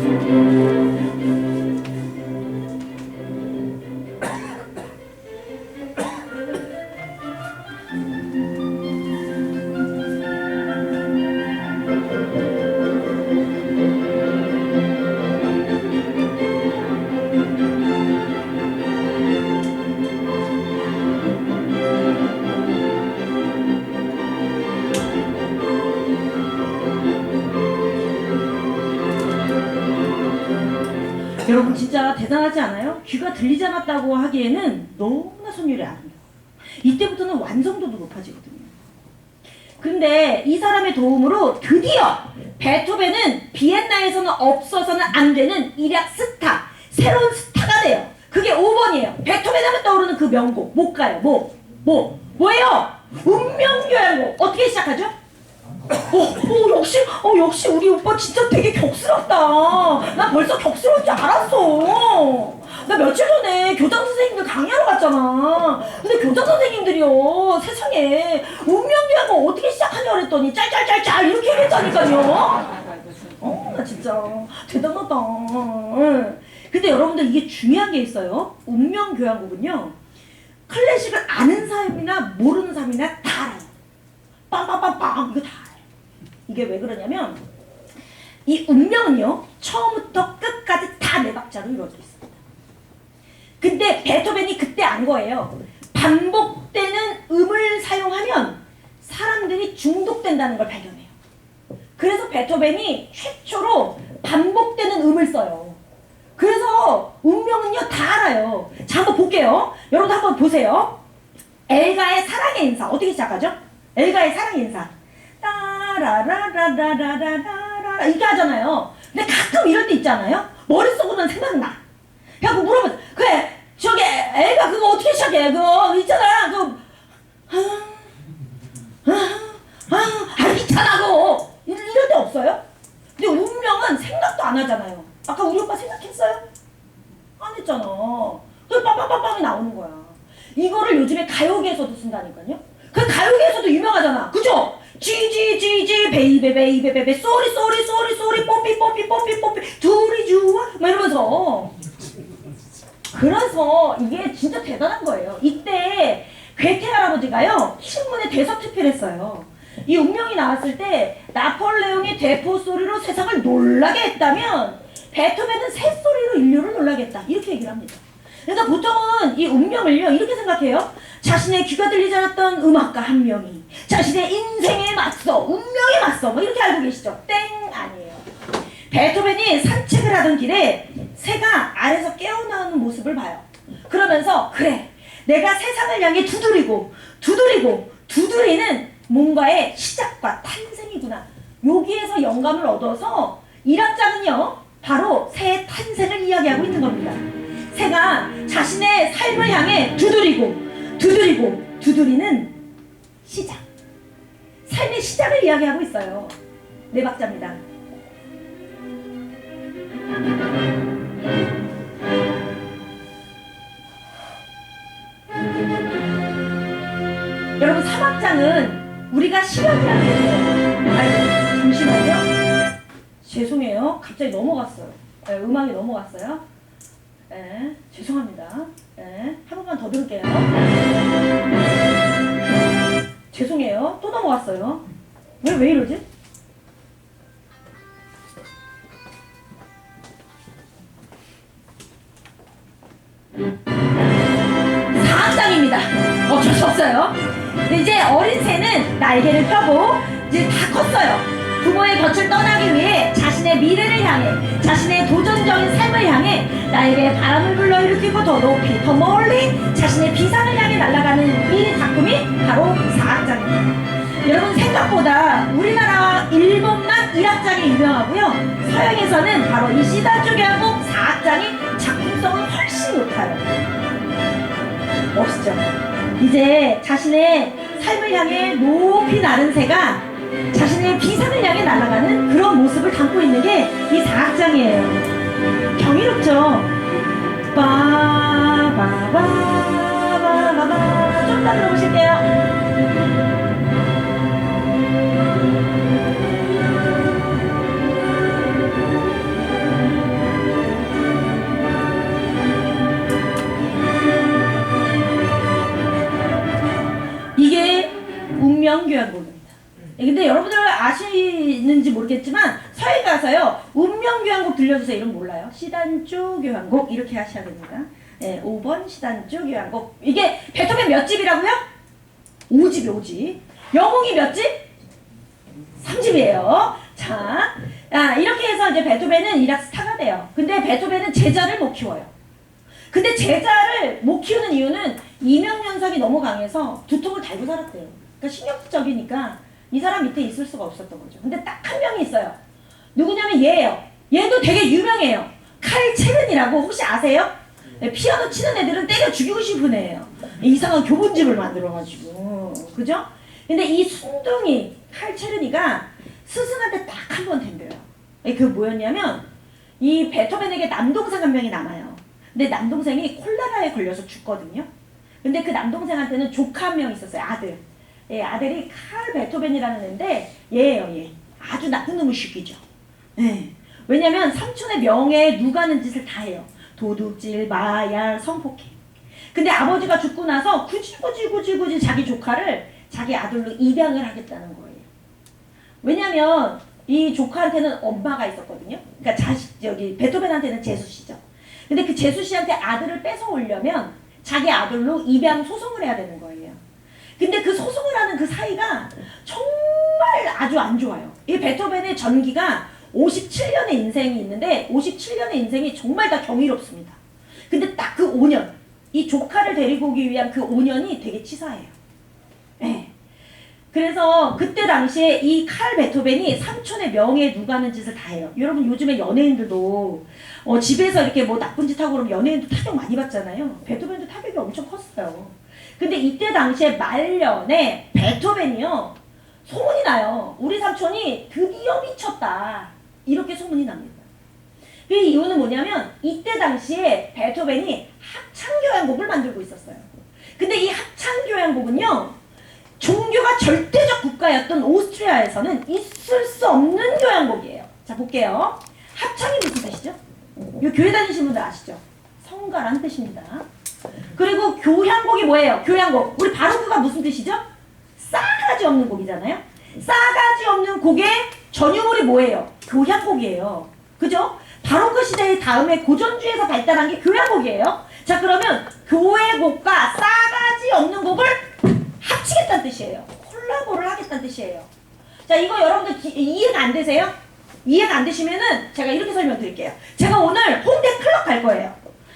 여러분 진짜 대단하지 않아요? 귀가 들리지 않았다고 하기에는 너무나 선율이 아름다워. 이때부터는 완성도도 높아지거든요. 근데 이 사람의 도움으로 드디어 베토벤은 비엔나에서는 없어서는 안 되는 일약 스타, 새로운 스타가 돼요. 그게 5번이에요. 베토벤 하면 떠오르는 그 명곡. 못 가요. 뭐예요? 운명교향곡. 어떻게 시작하죠? 역시 우리 오빠 진짜 되게 격스럽다. 나 벌써 격스러운 줄 알았어. 나 며칠 전에 교장 선생님들 강의하러 갔잖아. 근데 교장 선생님들이요 세상에 운명교향곡 어떻게 시작하냐 그랬더니 짤짤짤짤 이렇게 얘기했다니까요. 나 진짜 대단하다. 근데 여러분들 이게 중요한 게 있어요. 운명교향곡은요 클래식을 아는 사람이나 모르는 사람이나 다 알아요. 빵빵빵빵 이거 다 알아요. 이게 왜 그러냐면 이 운명은요 처음부터 끝까지 다 네 박자로 이루어져 있습니다. 근데 베토벤이 그때 안 거예요. 반복되는 음을 사용하면 사람들이 중독된다는 걸 발견해요. 그래서 베토벤이 최초로 반복되는 음을 써요. 그래서 운명은요 다 알아요. 자 한번 볼게요. 여러분 한번 보세요. 엘가의 사랑의 인사 어떻게 시작하죠? 엘가의 사랑의 인사 따라라라라라라라 이렇게 하잖아요. 근데 가끔 이럴 때 있잖아요. 머릿속으로는 생각나. 그래서 물어보세요. 그래 저기 엘가 그거 어떻게 시작해? 그거 있잖아. 그거 있잖아 그거. 이럴 때 없어요? 근데 운명은 생각도 안 하잖아요. 아까 우리 오빠 생각했어요? 안 했잖아. 그 빵빵빵빵이 나오는 거야. 이거를 요즘에 가요계에서도 쓴다니까요. 그 가요계에서도 유명하잖아. 그죠? 지지지지 베이베 쏘리 뽀삐 둘이 좋아 막 이러면서. 그래서 이게 진짜 대단한 거예요. 이때 괴테 할아버지가요 신문에 대서 투표를 했어요. 이 운명이 나왔을 때 나폴레옹의 대포 소리로 세상을 놀라게 했다면 베토벤은 새소리로 인류를 놀라게 했다. 이렇게 얘기를 합니다. 그러니까 보통은 이 운명을요 이렇게 생각해요. 자신의 귀가 들리지 않았던 음악가 한 명이 자신의 인생에 맞서 운명에 맞서 뭐 이렇게 알고 계시죠? 땡 아니에요. 베토벤이 산책을 하던 길에 새가 알에서 깨어나오는 모습을 봐요. 그러면서 그래 내가 세상을 향해 두드리는 뭔가의 시작과 탄생이구나. 여기에서 영감을 얻어서 1악장은요 바로 새의 탄생을 이야기하고 있는 겁니다. 새가 자신의 삶을 향해 두드리는 시작, 삶의 시작을 이야기하고 있어요. 네 박자입니다. 여러분 3악장은 우리가 시간이라는 거예요. 아이고 잠시만요. 죄송해요. 갑자기 넘어갔어요. 네, 음악이 넘어갔어요. 네, 죄송합니다. 네, 한 번만 더 들을게요. 죄송해요. 또 넘어갔어요. 왜 이러지? 사악장입니다. 어쩔 수 없어요. 근데 이제 어린 새는 날개를 펴고 이제 다 컸어요. 부모의 곁을 떠나기 위해 자신의 미래를 향해, 자신의 도전적인 삶을 향해 나에게 바람을 불러일으키고 더 높이 더 멀리 자신의 비상을 향해 날아가는 이 작품이 바로 사악장입니다. 여러분 생각보다 우리나라와 일본만 1악장이 유명하고요, 서양에서는 바로 이 시단조 교향곡 4악장이 작품성은 훨씬 높아요. 멋있죠? 이제 자신의 삶을 향해 높이 나른 새가 자신의 비상을 향해 날아가는 그런 모습을 담고 있는 게 이 4악장이에요. 경이롭죠? 빠바바바바바. 좀 더 들어보실게요. 이게 운명교향곡입니다. 근데 여러분들 아시는지 모르겠지만 서해 가서요 운명교향곡 들려주세요 이런 몰라요. 시단조 교향곡 이렇게 하셔야 됩니다. 네, 5번 시단조 교향곡. 이게 베토벤 몇 집이라고요? 5집이 5집. 영웅이 몇 집? 3집이에요. 자, 이렇게 해서 이제 베토벤은 일악 스타가 돼요. 근데 베토벤은 제자를 못 키워요. 근데 제자를 못 키우는 이유는 이명연상이 너무 강해서 두통을 달고 살았대요. 그러니까 신경적이니까 이 사람 밑에 있을 수가 없었던 거죠. 근데 딱 한 명이 있어요. 누구냐면 얘예요. 얘도 되게 유명해요. 칼 체른이라고 혹시 아세요? 피아노 치는 애들은 때려 죽이고 싶은 애예요. 이상한 교본집을 만들어가지고. 그죠? 근데 이 순둥이 칼 체른이가 스승한테 딱 한 번 덤벼요. 그 뭐였냐면 이 베토벤에게 남동생 한 명이 남아요. 근데 남동생이 콜레라에 걸려서 죽거든요. 근데 그 남동생한테는 조카 한 명 있었어요. 아들. 예, 아들이 칼 베토벤이라는 애인데 얘예요. 얘. 아주 나쁜 놈의 새끼죠. 예. 왜냐면 삼촌의 명예에 누가는 짓을 다 해요. 도둑질, 마약, 성폭행. 근데 아버지가 죽고 나서 굳이 자기 조카를 자기 아들로 입양을 하겠다는 거예요. 왜냐면 이 조카한테는 엄마가 있었거든요. 그러니까 베토벤한테는 제수씨죠. 근데 그 제수씨한테 아들을 뺏어오려면 자기 아들로 입양 소송을 해야 되는 거예요. 근데 그 소송을 하는 그 사이가 정말 아주 안 좋아요. 이 베토벤의 전기가 57년의 인생이 있는데 57년의 인생이 정말 다 경이롭습니다. 근데 딱 그 5년, 이 조카를 데리고 오기 위한 그 5년이 되게 치사해요. 네. 그래서 그때 당시에 이 칼 베토벤이 삼촌의 명예에 누가는 짓을 다 해요. 여러분 요즘에 연예인들도 집에서 이렇게 뭐 나쁜 짓 하고 그러면 연예인도 타격 많이 받잖아요. 베토벤도 타격이 엄청 컸어요. 근데 이때 당시에 말년에 베토벤이요 소문이 나요. 우리 삼촌이 드디어 미쳤다. 이렇게 소문이 납니다. 그 이유는 뭐냐면 이때 당시에 베토벤이 합창교향곡을 만들고 있었어요. 근데 이 합창교향곡은요 종교가 절대적 국가였던 오스트리아에서는 있을 수 없는 교향곡이에요. 자 볼게요. 합창이 무슨 뜻이죠? 요 교회 다니시는 분들 아시죠? 성가라는 뜻입니다. 그리고 교향곡이 뭐예요? 교향곡. 우리 바로크가 무슨 뜻이죠? 싸가지 없는 곡이잖아요. 싸가지 없는 곡의 전유물이 뭐예요? 교향곡이에요. 그죠? 바로크 시대의 다음에 고전주에서 발달한 게 교향곡이에요. 자 그러면 교회곡과 싸가지 없는 곡을 합치겠다는 뜻이에요. 콜라보를 하겠다는 뜻이에요. 자 이거 여러분들 이해가 안 되세요? 이해가 안 되시면은 제가 이렇게 설명드릴게요. 제가 오늘 홍대 클럽 갈 거예요.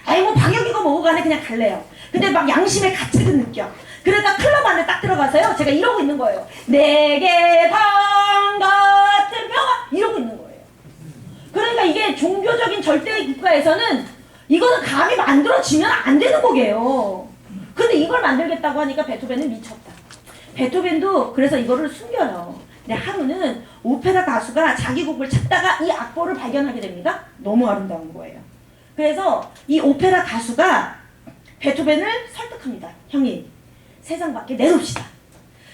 아이고 박여기고 뭐고 간에 그냥 갈래요. 근데 막 양심의 가책은 느껴. 그러니까 클럽 안에 딱 들어가서요. 제가 이러고 있는 거예요. 내게 방 같은 평화 이러고 있는 거예요. 그러니까 이게 종교적인 절대의 국가에서는 이거는 감히 만들어지면 안 되는 곡이에요. 근데 이걸 만들겠다고 하니까 베토벤은 미쳤다. 베토벤도 그래서 이거를 숨겨요. 근데 하루는 오페라 가수가 자기 곡을 찾다가 이 악보를 발견하게 됩니다. 너무 아름다운 거예요. 그래서 이 오페라 가수가 베토벤을 설득합니다. 형님, 세상 밖에 내놓읍시다.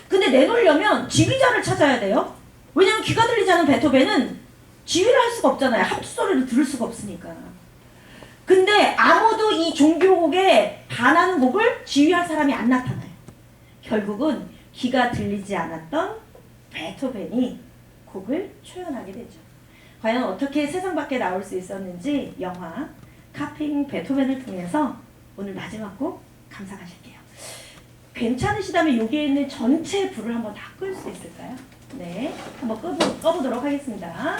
근데 내놓으려면 지휘자를 찾아야 돼요. 왜냐면 귀가 들리지 않은 베토벤은 지휘를 할 수가 없잖아요. 합주소리를 들을 수가 없으니까. 근데 아무도 이 종교곡에 반하는 곡을 지휘할 사람이 안 나타나요. 결국은 귀가 들리지 않았던 베토벤이 곡을 초연하게 되죠. 과연 어떻게 세상 밖에 나올 수 있었는지 영화 카핑 베토벤을 통해서 오늘 마지막 곡 감상하실게요. 괜찮으시다면 여기에 있는 전체 불을 한번 다 끌 수 있을까요? 네, 한번 꺼보도록 하겠습니다.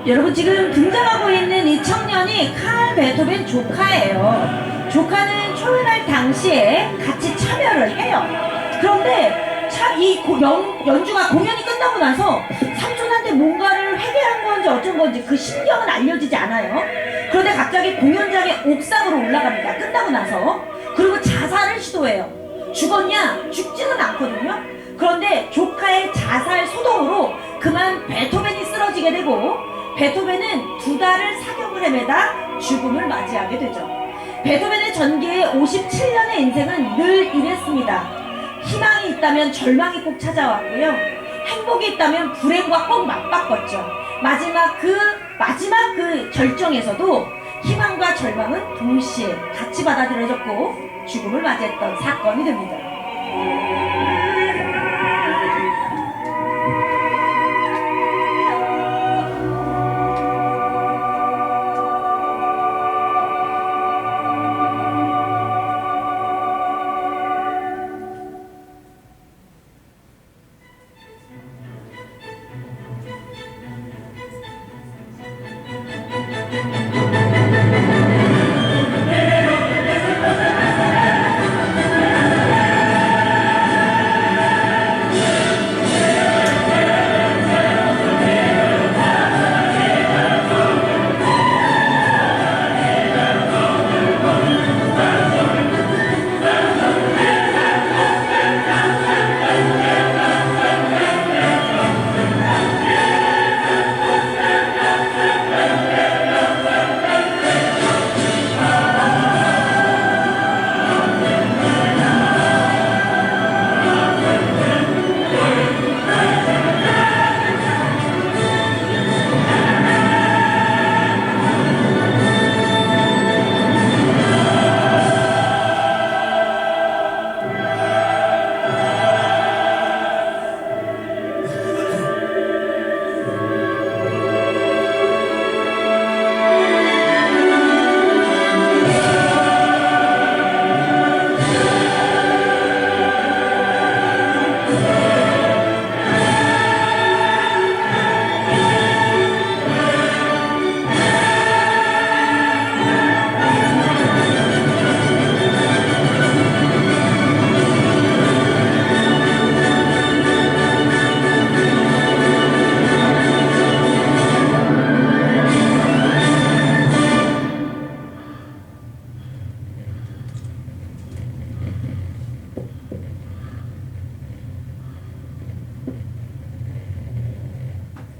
여러분 지금 등장하고 있는 이 청년이 칼 베토벤 조카예요. 조카는 초연할 당시에 같이 참여를 해요. 그런데 참 이 연주가 공연이 끝나고 나서 삼촌한테 뭔가를 회개한 건지 어쩐 건지 그 신경은 알려지지 않아요. 그런데 갑자기 공연장의 옥상으로 올라갑니다. 끝나고 나서. 그리고 자살을 시도해요. 죽었냐? 죽지는 않거든요. 그런데 조카의 자살 소동으로 그만 베토벤이 쓰러지게 되고, 베토벤은 2달을 사경을 헤매다 죽음을 맞이하게 되죠. 베토벤의 전기의 57년의 인생은 늘 이랬습니다. 희망이 있다면 절망이 꼭 찾아왔고요. 행복이 있다면 불행과 꼭 맞바꿨죠. 마지막 그 절정에서도 희망과 절망은 동시에 같이 받아들여졌고 죽음을 맞이했던 사건이 됩니다.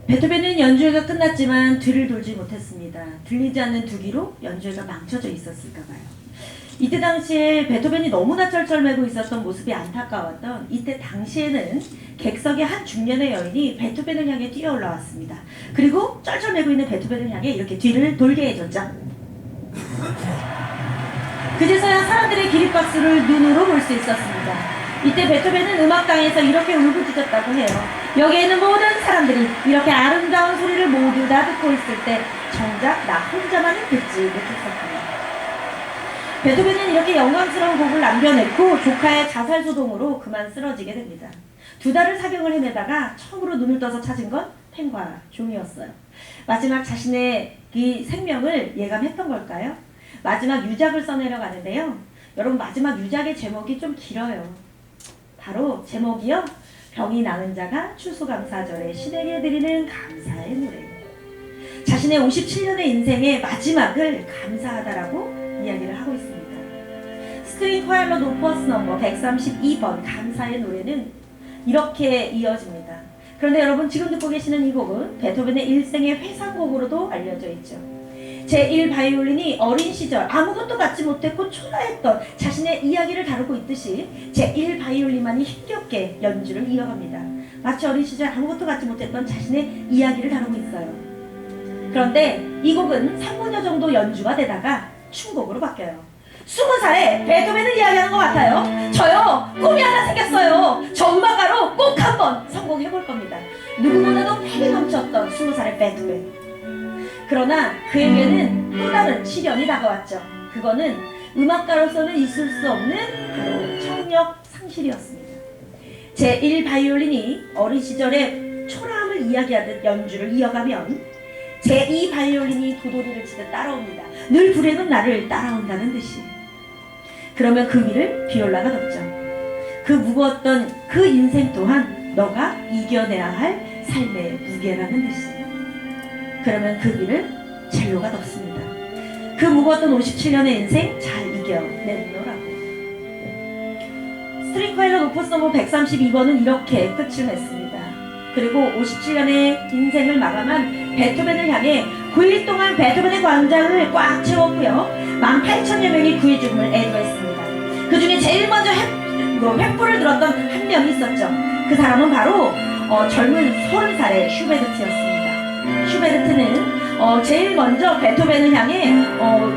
베토벤은 연주회가 끝났지만 뒤를 돌지 못했습니다. 들리지 않는 두 귀로 연주회가 망쳐져 있었을까 봐요. 이때 당시에 베토벤이 너무나 쩔쩔매고 있었던 모습이 안타까웠던 이때 당시에는 객석의 한 중년의 여인이 베토벤을 향해 뛰어 올라왔습니다. 그리고 쩔쩔매고 있는 베토벤을 향해 이렇게 뒤를 돌게 해줬죠. 그제서야 사람들의 기립박수를 눈으로 볼 수 있었습니다. 이때 베토벤은 음악당에서 이렇게 울부짖었다고 해요. 여기에는 모든 사람들이 이렇게 아름다운 소리를 모두 다 듣고 있을 때 정작 나 혼자만은 듣지 못했었습니다. 베토벤은 이렇게 영광스러운 곡을 남겨냈고 조카의 자살 소동으로 그만 쓰러지게 됩니다. 2달을 사경을 헤매다가 처음으로 눈을 떠서 찾은 건 펜과 종이었어요. 마지막 자신의 이 생명을 예감했던 걸까요? 마지막 유작을 써내려 가는데요. 여러분, 마지막 유작의 제목이 좀 길어요. 바로 제목이요, 병이 나은 자가 추수감사절에 신에게 드리는 감사의 노래입니다. 자신의 57년의 인생의 마지막을 감사하다라고 이야기를 하고 있습니다. 스트링 파일럿 오퍼스 넘버 132번 감사의 노래는 이렇게 이어집니다. 그런데 여러분, 지금 듣고 계시는 이 곡은 베토벤의 일생의 회상곡으로도 알려져 있죠. 제1바이올린이 어린 시절 아무것도 갖지 못했고 초라했던 자신의 이야기를 다루고 있듯이 제1바이올린만이 힘겹게 연주를 이어갑니다. 마치 어린 시절 아무것도 갖지 못했던 자신의 이야기를 다루고 있어요. 그런데 이 곡은 3분여 정도 연주가 되다가 춤곡으로 바뀌어요. 20살에 베토벤을 이야기하는 것 같아요. 저요, 꿈이 하나 생겼어요. 저 음악가로 꼭 한번 성공해볼 겁니다. 누구보다도 패기 넘쳤던 20살의 베토벤. 그러나 그에게는 또 다른 시련이 다가왔죠. 그거는 음악가로서는 있을 수 없는 바로 청력 상실이었습니다. 제1바이올린이 어린 시절에 초라함을 이야기하듯 연주를 이어가면 제2바이올린이 도돌이를 치듯 따라옵니다. 늘 불행은 나를 따라온다는 듯이. 그러면 그 위를 비올라가 덮죠. 그 무거웠던 그 인생 또한 너가 이겨내야 할 삶의 무게라는 뜻이에요. 그러면 그 위를 젤로가 덮습니다. 그 무거웠던 57년의 인생 잘 이겨내노라고. 스트링 파일럿 오퍼스 넘버 132번은 이렇게 끝을 맺습니다. 그리고 57년의 인생을 마감한 베토벤을 향해 9일 동안 베토벤의 광장을 꽉 채웠고요. 18,000여 명이 그의 죽음을 애도했습니다. 그 중에 제일 먼저 횃불을 들었던 한 명이 있었죠. 그 사람은 바로 젊은 30살의 슈베르트였습니다. 슈베르트는 제일 먼저 베토벤을 향해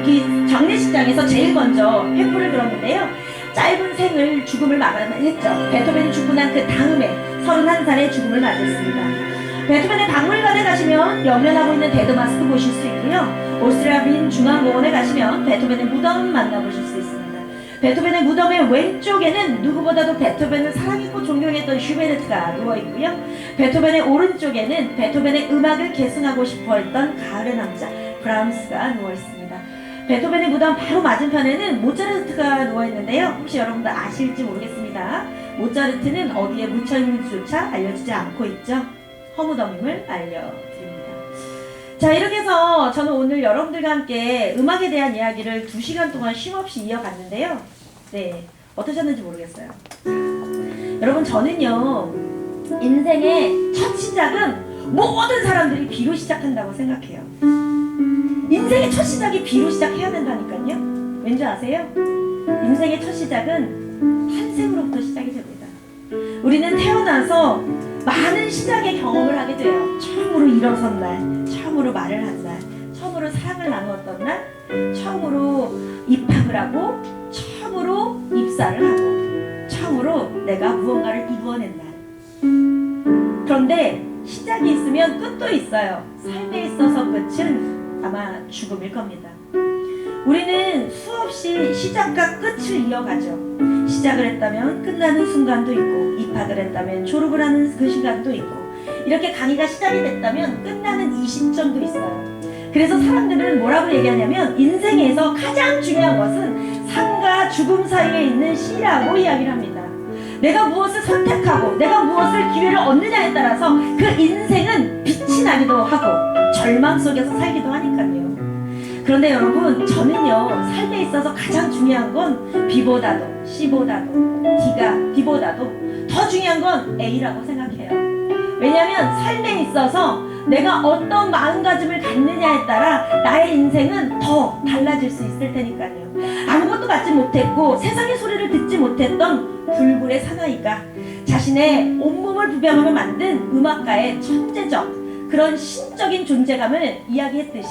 이 장례식장에서 제일 먼저 횃불을 들었는데요. 짧은 생을 죽음을 마감했죠. 베토벤이 죽고 난 그 다음에 31살의 죽음을 맞았습니다. 베토벤의 박물관에 가시면 연면하고 있는 데드마스크 보실 수 있고요. 오스트리아 빈 중앙공원에 가시면 베토벤의 무덤 만나보실 수 있습니다. 베토벤의 무덤의 왼쪽에는 누구보다도 베토벤을 사랑했고 존경했던 슈베르트가 누워있고요. 베토벤의 오른쪽에는 베토벤의 음악을 계승하고 싶어했던 가을의 남자 브람스가 누워있습니다. 베토벤의 무덤 바로 맞은편에는 모차르트가 누워있는데요. 혹시 여러분들 아실지 모르겠습니다. 모차르트는 어디에 묻혀있는지조차 알려지지 않고 있죠. 허무덤임을 알려드립니다. 자, 이렇게 해서 저는 오늘 여러분들과 함께 음악에 대한 이야기를 2시간 동안 쉼없이 이어갔는데요. 네, 어떠셨는지 모르겠어요. 여러분, 저는요, 인생의 첫 시작은 모든 사람들이 비로 시작한다고 생각해요. 인생의 첫 시작이 비로 시작해야 된다니까요. 왠지 아세요? 인생의 첫 시작은 탄생으로부터 시작이 됩니다. 우리는 태어나서 많은 시작의 경험을 하게 돼요. 처음으로 일어선 날, 처음으로 말을 한 날, 처음으로 사랑을 나누었던 날, 처음으로 입학을 하고, 처음으로 입사를 하고, 처음으로 내가 무언가를 이루어낸 날. 그런데 시작이 있으면 끝도 있어요. 삶에 있어서 끝은 아마 죽음일 겁니다. 우리는 수없이 시작과 끝을 이어가죠. 시작을 했다면 끝나는 순간도 있고, 입학을 했다면 졸업을 하는 그 시간도 있고, 이렇게 강의가 시작이 됐다면 끝나는 이 시점도 있어요. 그래서 사람들은 뭐라고 얘기하냐면 인생에서 가장 중요한 것은 삶과 죽음 사이에 있는 시라고 이야기를 합니다. 내가 무엇을 선택하고 내가 무엇을 기회를 얻느냐에 따라서 그 인생은 빛이 나기도 하고 절망 속에서 살기도 하니까요. 그런데 여러분, 저는요, 삶에 있어서 가장 중요한 건 B보다도 C보다도 D보다도 더 중요한 건 A라고 생각해요. 왜냐하면 삶에 있어서 내가 어떤 마음가짐을 갖느냐에 따라 나의 인생은 더 달라질 수 있을 테니까요. 아무것도 받지 못했고 세상의 소리를 듣지 못했던 불굴의 사나이가 자신의 온몸을 부병하며 만든 음악가의 천재적 그런 신적인 존재감을 이야기했듯이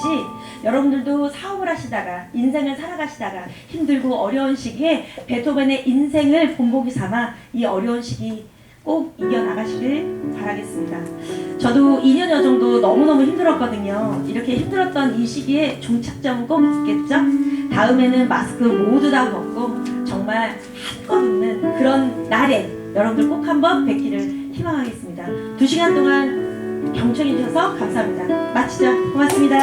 여러분들도 사업을 하시다가 인생을 살아가시다가 힘들고 어려운 시기에 베토벤의 인생을 본보기 삼아 이 어려운 시기 꼭 이겨나가시길 바라겠습니다. 저도 2년여 정도 너무너무 힘들었거든요. 이렇게 힘들었던 이 시기에 종착점은 꼭 있겠죠? 다음에는 마스크 모두 다 벗고 정말 한껏 웃는 그런 날에 여러분들 꼭 한번 뵙기를 희망하겠습니다. 2시간 동안 경청해 주셔서 감사합니다. 마치죠. 고맙습니다.